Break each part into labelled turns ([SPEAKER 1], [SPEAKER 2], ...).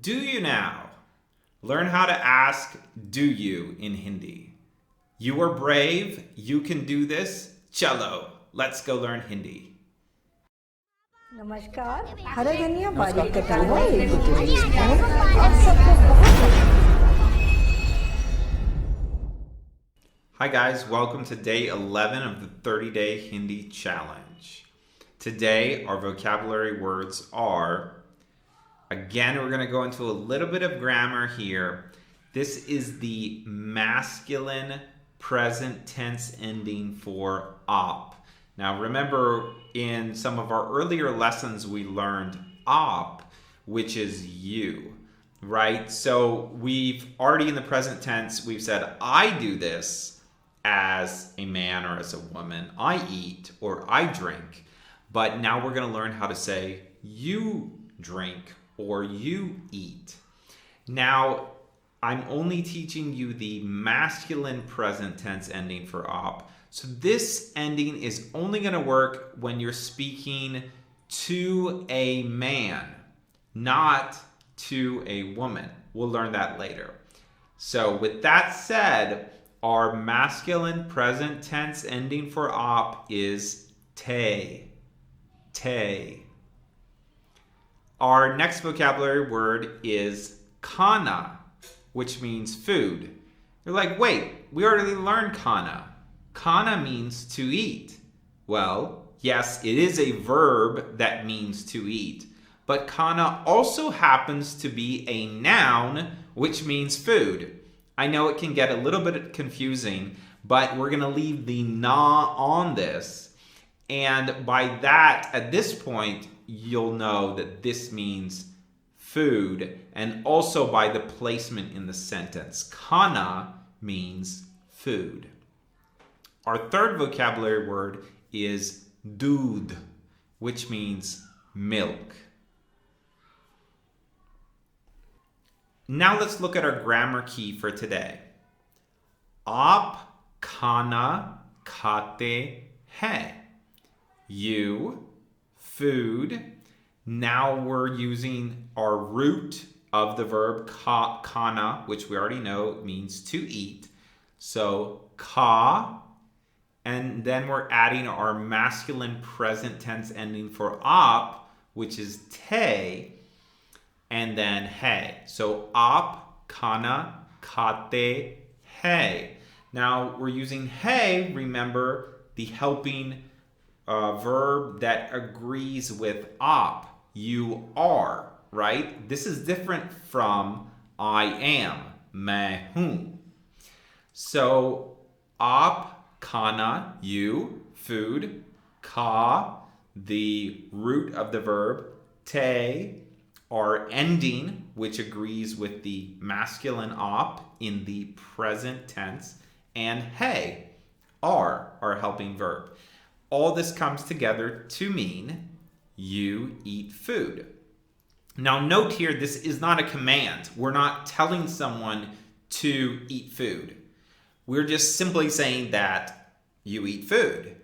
[SPEAKER 1] Do you now? Learn how to ask do you in Hindi. You are brave, you can do this. Chalo, let's go learn Hindi.
[SPEAKER 2] नमस्कार हरा धनिया बारीक कटा हुआ एक table spoon आप सबको बहुत
[SPEAKER 1] Hi guys, welcome to day 11 of the 30-day Hindi challenge. Today our vocabulary words are, again we're going to go into a little bit of grammar here. This is the masculine present tense ending for op. Now remember, in some of our earlier lessons we learned op, which is you, right? So we've already in the present tense, we've said I do this as a man or as a woman. I eat or I drink. But now we're going to learn how to say you drink or you eat. Now, I'm only teaching you the masculine present tense ending for op. So this ending is only going to work when you're speaking to a man, not to a woman. We'll learn that later. So with that said, our masculine present tense ending for op is te. Te. Our next vocabulary word is khana, which means food. You're like, wait, we already learned khana. Khana means to eat. Well, yes, it is a verb that means to eat. But khana also happens to be a noun, which means food. I know it can get a little bit confusing, but we're going to leave the na on this. And by that, at this point, you'll know that this means food. And also by the placement in the sentence. Khana means food. Our third vocabulary word is doodh, which means milk. Now let's look at our grammar key for today. Aap khana khate hai. You, food. Now we're using our root of the verb khana, which we already know means to eat. So ka, and then we're adding our masculine present tense ending for op, which is te, and then hey. So op, khana, khate, hey. Now we're using hey, remember, the helping verb that agrees with op. You are, right? This is different from I am, main hoon. So op, khana, you, food, ka, the root of the verb, te, our ending, which agrees with the masculine op in the present tense, and hey, are, our helping verb. All this comes together to mean you eat food. Now note here, this is not a command. We're not telling someone to eat food. We're just simply saying that you eat food.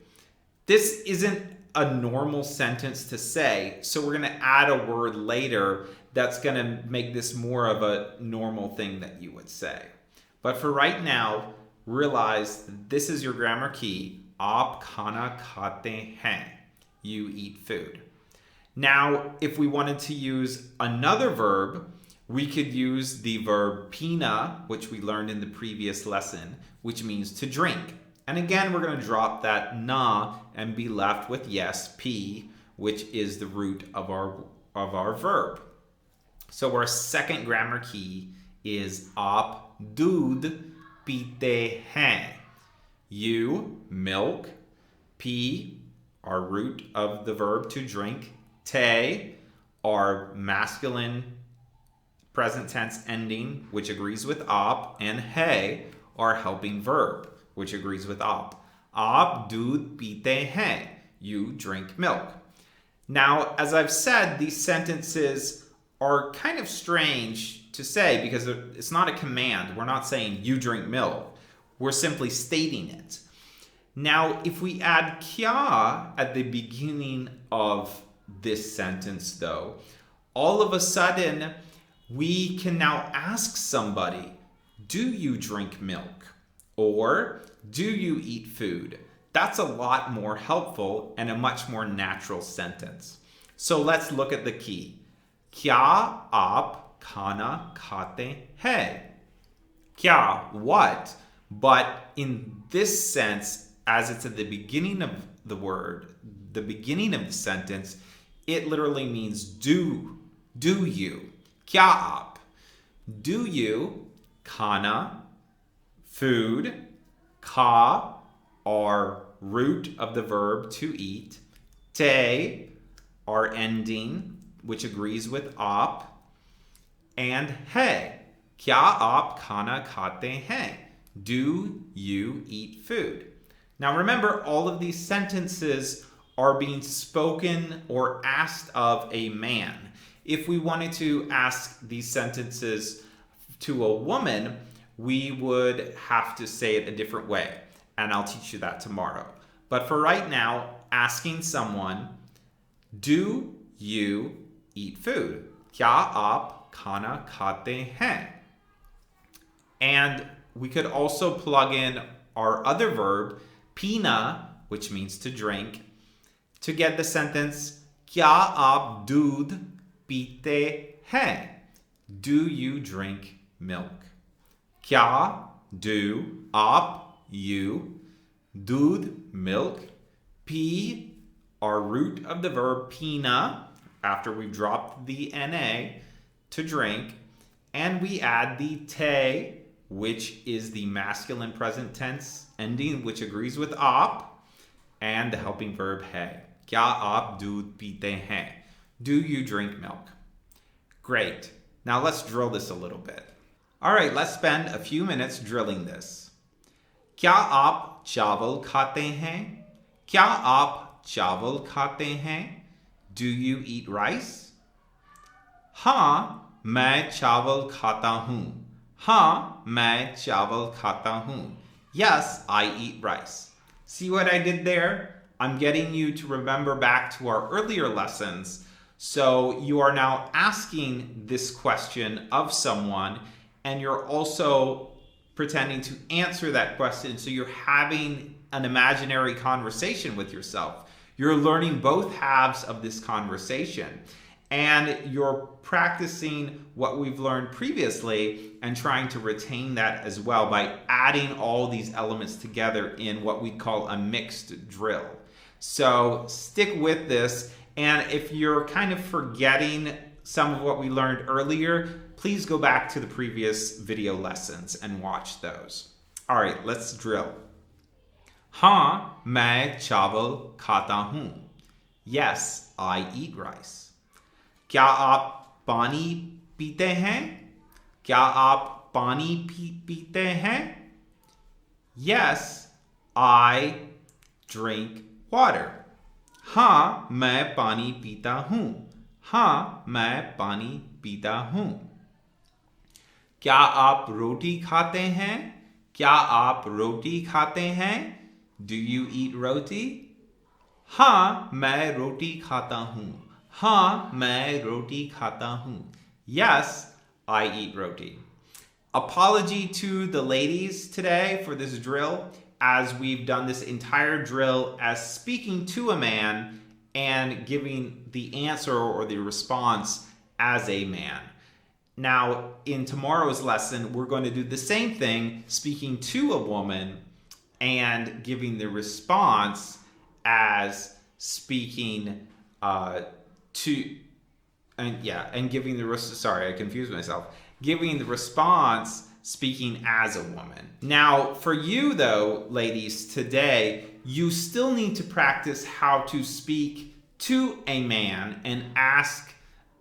[SPEAKER 1] This isn't a normal sentence to say, so we're going to add a word later that's going to make this more of a normal thing that you would say. But for right now, realize this is your grammar key. Aap khana khate hain. You eat food. Now, if we wanted to use another verb, we could use the verb Pina, which we learned in the previous lesson, which means to drink. And again, we're going to drop that na and be left with yes, P, which is the root of our verb. So our second grammar key is aap doodh pite hain. You, milk. P, our root of the verb to drink. Te, our masculine present tense ending, which agrees with op. And hai, our helping verb, which agrees with op. Aap doodh pite hain. You drink milk. Now, as I've said, these sentences are kind of strange to say because it's not a command. We're not saying you drink milk. We're simply stating it. Now, if we add kya at the beginning of this sentence, though, all of a sudden We can now ask somebody, do you drink milk? Or do you eat food? That's a lot more helpful and a much more natural sentence. So let's look at the key. Kya aap khana khate hai? Kya, what? But in this sense, as it's at the beginning of the word, the beginning of the sentence, it literally means do you. Kya aap? Do you, khana, food, ka, our root of the verb to eat, te, our ending, which agrees with op, and hai. Kya aap khana khate hai? Do you eat food? Now remember, all of these sentences are being spoken or asked of a man. If we wanted to ask these sentences to a woman, we would have to say it a different way, and I'll teach you that tomorrow. But for right now, asking someone, do you eat food? Kya aap khana khate hai? And we could also plug in our other verb, Pina, which means to drink, to get the sentence, Kya aap doodh peete hai? Do you drink milk? Kya, do, aap, you, doodh, milk, pee, our root of the verb pina, after we've dropped the na, to drink, and we add the te, which is the masculine present tense ending, which agrees with op, and the helping verb hai. Kya aap doodh peete hai? Do you drink milk? Great. Now let's drill this a little bit. All right, let's spend a few minutes drilling this. Kya aap chawal khate hain? Kya aap chawal khate hain? Do you eat rice? हाँ, मैं चावल खाता हूँ. हाँ, मैं चावल खाता हूँ. Yes, I eat rice. See what I did there? I'm getting you to remember back to our earlier lessons. So you are now asking this question of someone, and you're also pretending to answer that question. So you're having an imaginary conversation with yourself. You're learning both halves of this conversation. And you're practicing what we've learned previously and trying to retain that as well by adding all these elements together in what we call a mixed drill. So stick with this, and if you're kind of forgetting some of what we learned earlier, please go back to the previous video lessons and watch those. All right, let's drill. हाँ, मैं चावल खाता हूँ. Yes, I eat rice. क्या आप पानी पीते हैं? क्या आप पानी पीते हैं? Yes, I drink water. हाँ, मैं पानी पीता हूँ. हाँ, मैं पानी पीता हूँ. क्या आप रोटी खाते हैं? क्या आप रोटी खाते हैं? Do you eat roti? हाँ, मैं रोटी खाता हूँ. हाँ, मैं रोटी खाता हूँ. Yes, I eat roti. Apology to the ladies today for this drill, as we've done this entire drill as speaking to a man and giving the answer or the response as a man. Now, in tomorrow's lesson, we're going to do the same thing, speaking to a woman and giving the response as speaking giving the sorry, I confused myself. Giving the response speaking as a woman. Now, for you though, ladies, today, you still need to practice how to speak to a man and ask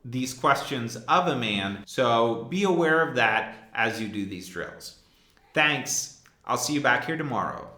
[SPEAKER 1] these questions of a man. So be aware of that as you do these drills. Thanks. I'll see you back here tomorrow.